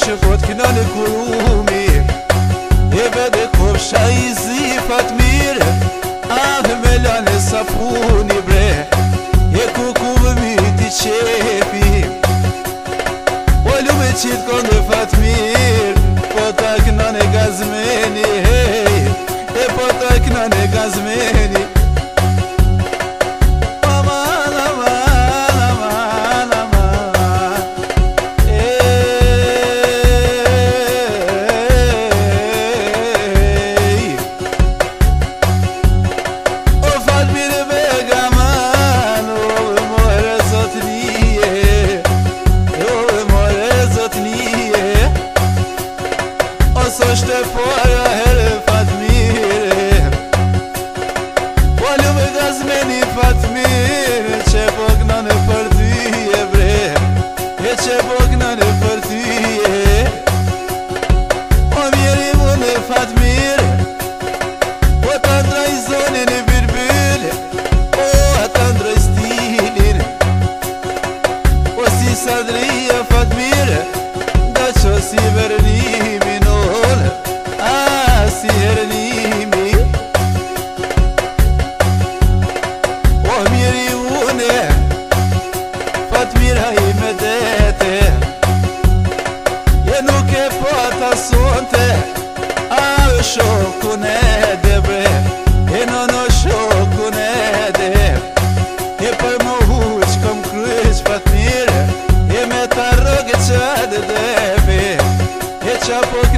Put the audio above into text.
shëkot këna në kurumi E vede kofsha I zi Fatmir Ah me lane sapuni bre E kukuve miti qepi O lume qitë konde Fatmir Po ta këna në gazmeni hey E po ta këna në gazmeni Sështë e para herë Fatmir O lume gazmeni Fatmir Që po këna në për tyje bre E që po këna në për tyje O mjeri mu në Fatmir O ta ndraj zonin e virbyl O ta ndraj stilin O si sadrija Fatmir Da që si vërnimi si hernimi O mjeri une Fatmira I me dete Je nuk e pata sonte A shokun e debre E nono shokun e de E për më huq kom kryq Fatmire E me ta rogë qadë debe E qa po